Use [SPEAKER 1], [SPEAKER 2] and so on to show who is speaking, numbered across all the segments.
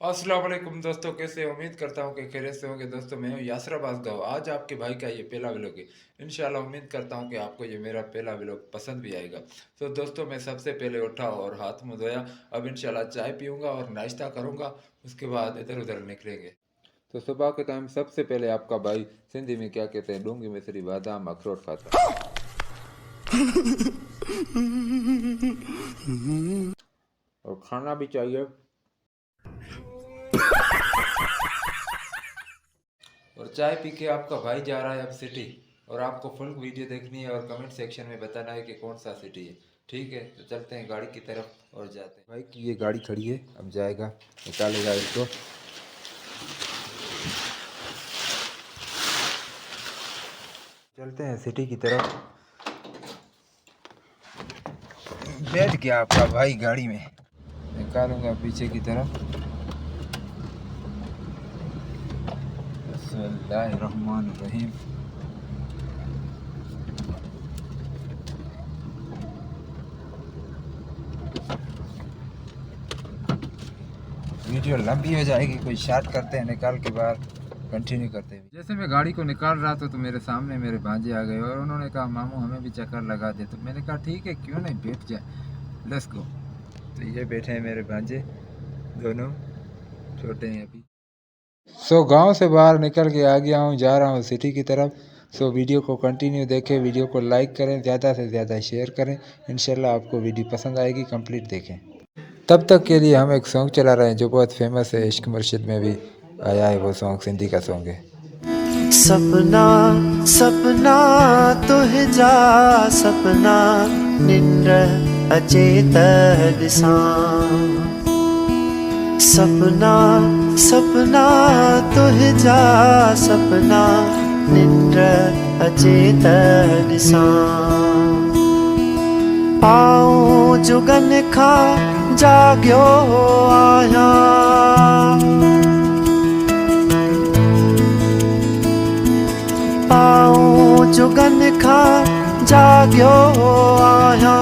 [SPEAKER 1] अस्सलाम वालेकुम दोस्तों, कैसे हो? उम्मीद करता हूँ कि खैरियत से होंगे। दोस्तों मैं हूँ यासर अब्बास। आज आपके भाई का ये पहला व्लॉग है। इंशाल्लाह उम्मीद करता हूँ कि आपको ये मेरा पहला व्लॉग पसंद भी आएगा। तो दोस्तों मैं सबसे पहले उठा और हाथ मुँह धोया। अब इंशाल्लाह चाय पीऊँगा और नाश्ता करूँगा। उसके बाद इधर उधर निकलेंगे। तो सुबह के टाइम सबसे पहले आपका भाई सिंधी में क्या कहते हैं, डूंगी मिश्री बादाम अखरोट खाता है। और खाना भी चाहिए। और चाय पी के आपका भाई जा रहा है अब सिटी। और आपको फुल वीडियो देखनी है और कमेंट सेक्शन में बताना है कि कौन सा सिटी है। ठीक है, तो चलते हैं गाड़ी की तरफ और जाते हैं। भाई की ये गाड़ी खड़ी है, अब जाएगा, निकालेगा इसको। चलते हैं सिटी की तरफ। बैठ गया आपका भाई गाड़ी में, निकालूंगा पीछे की तरफ। बिस्मिल्लाहिर्रहमानिर्रहीम। वीडियो लंबी हो जाएगी, कोई शार्ट करते हैं निकाल के बाहर, कंटिन्यू करते हैं। जैसे मैं गाड़ी को निकाल रहा था तो मेरे सामने मेरे भांजे आ गए और उन्होंने कहा मामू हमें भी चक्कर लगा दे। तो मैंने कहा ठीक है, क्यों नहीं, बैठ जाए, लेट्स गो। तो ये बैठे हैं मेरे भांजे, दोनों छोटे हैं अभी। गांव से बाहर निकल के आ गया हूँ, जा रहा हूँ सिटी की तरफ। वीडियो को कंटिन्यू देखें, वीडियो को लाइक करें, ज़्यादा से ज़्यादा शेयर करें। इंशाल्लाह आपको वीडियो पसंद आएगी, कंप्लीट देखें। तब तक के लिए हम एक सॉन्ग चला रहे हैं जो बहुत फेमस है, इश्क मुर्शिद में भी आया है वो सॉन्ग, सिंधी का सॉन्ग है।
[SPEAKER 2] सपना सपना तुह जा सपना निंद्र अचेत दिसा सपना सपना तुह जा सपना निंद्र अचेत दिसा पाऊं जुगन खा जाग्यो आया पाऊं जुगन खा जाग्यो आया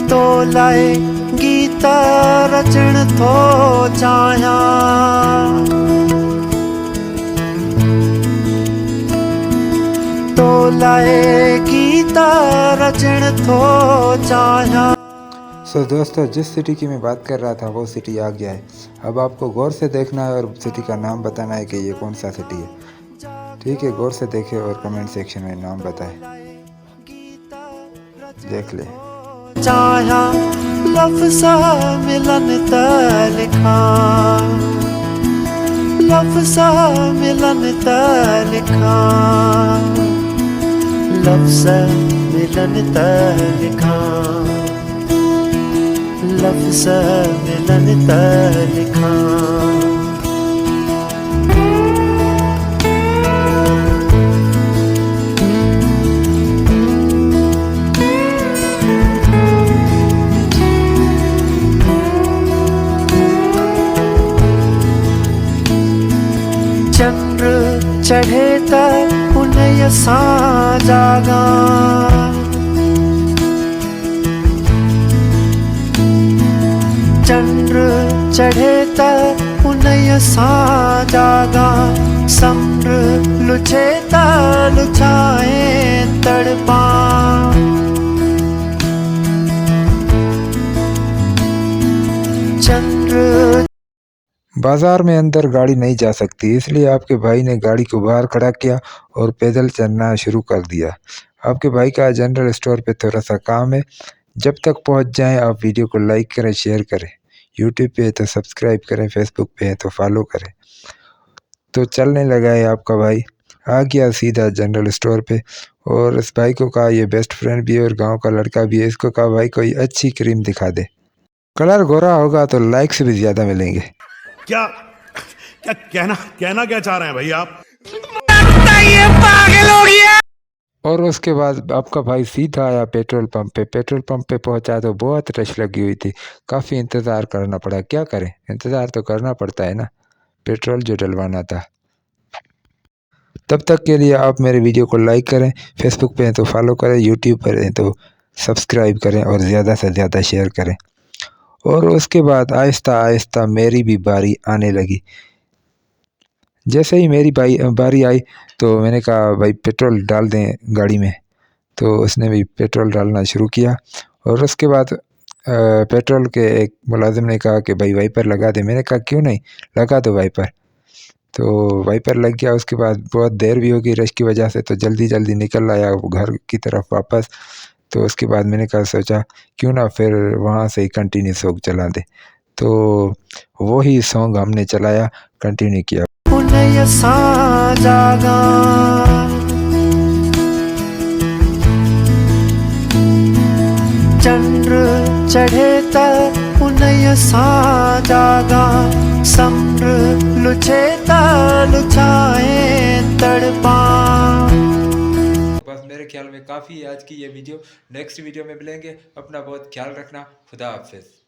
[SPEAKER 2] तो लाए गीत रचण थो चाहिया तो लाए गीत रचण थो चाहिया।
[SPEAKER 1] दोस्तों जिस सिटी की मैं बात कर रहा था वो सिटी आ गया है। अब आपको गौर से देखना है और सिटी का नाम बताना है कि ये कौन सा सिटी है। ठीक है, गौर से देखें और कमेंट सेक्शन में नाम बताएं, देख ले।
[SPEAKER 2] चाहा लफ्ज़ा मिलन त लिखा लफ्ज़ा मिलन त लिखा लफ्ज़ा मिलन त लिखा लफ्ज़ा मिलन त लिखा। चंद्र चढ़े त उनय सां जागा चंद्र चढ़े त उनय सां जागा समुंड लुछे त लुछाए तड़पा चंद्र।
[SPEAKER 1] बाजार में अंदर गाड़ी नहीं जा सकती, इसलिए आपके भाई ने गाड़ी को बाहर खड़ा किया और पैदल चलना शुरू कर दिया। आपके भाई का जनरल स्टोर पे थोड़ा सा काम है। जब तक पहुंच जाएं आप वीडियो को लाइक करें, शेयर करें। यूट्यूब पे है तो सब्सक्राइब करें, फेसबुक पे है तो फॉलो करें। तो चलने लगा है आपका भाई, आ गया सीधा जनरल स्टोर पे। और इस भाई को कहा, ये बेस्ट फ्रेंड भी है और गाँव का लड़का भी है, इसको कहा भाई कोई अच्छी क्रीम दिखा दे। कलर गोरा होगा तो लाइक्स भी ज़्यादा मिलेंगे।
[SPEAKER 3] क्या क्या कहना क्या चाह रहे हैं भाई आप?
[SPEAKER 1] और उसके बाद आपका भाई सीधा आया पेट्रोल पंप पे। पेट्रोल पंप पे पहुंचा तो बहुत रश लगी हुई थी, काफ़ी इंतज़ार करना पड़ा। क्या करें, इंतज़ार तो करना पड़ता है ना, पेट्रोल जो डलवाना था। तब तक के लिए आप मेरे वीडियो को लाइक करें, फेसबुक पे हैं तो फॉलो करें, यूट्यूब पर हैं तो सब्सक्राइब करें और ज़्यादा से ज़्यादा शेयर करें। और उसके बाद आहिस्ता आहिस्ता मेरी भी बारी आने लगी। जैसे ही मेरी बारी आई तो मैंने कहा भाई पेट्रोल डाल दें गाड़ी में, तो उसने भी पेट्रोल डालना शुरू किया। और उसके बाद पेट्रोल के एक मुलाजिम ने कहा कि भाई वाइपर लगा दे। मैंने कहा क्यों नहीं, लगा दो वाइपर। तो वाइपर लग गया। उसके बाद बहुत देर भी हो गई रश की वजह से, तो जल्दी जल्दी निकल आया वो घर की तरफ वापस। तो उसके बाद मैंने कहा सोचा क्यों ना फिर वहाँ से ही कंटिन्यू सॉन्ग चला दे, तो वही सॉन्ग हमने चलाया, कंटिन्यू किया।
[SPEAKER 2] उन्हें सा जागा चंद्र चढ़े तक उन्हें सा जागा समुद्र लुछे लुछाए तड़पा।
[SPEAKER 1] बस मेरे ख्याल में काफ़ी है आज की ये वीडियो। नेक्स्ट वीडियो में मिलेंगे। अपना बहुत ख्याल रखना। खुदा हाफिज़।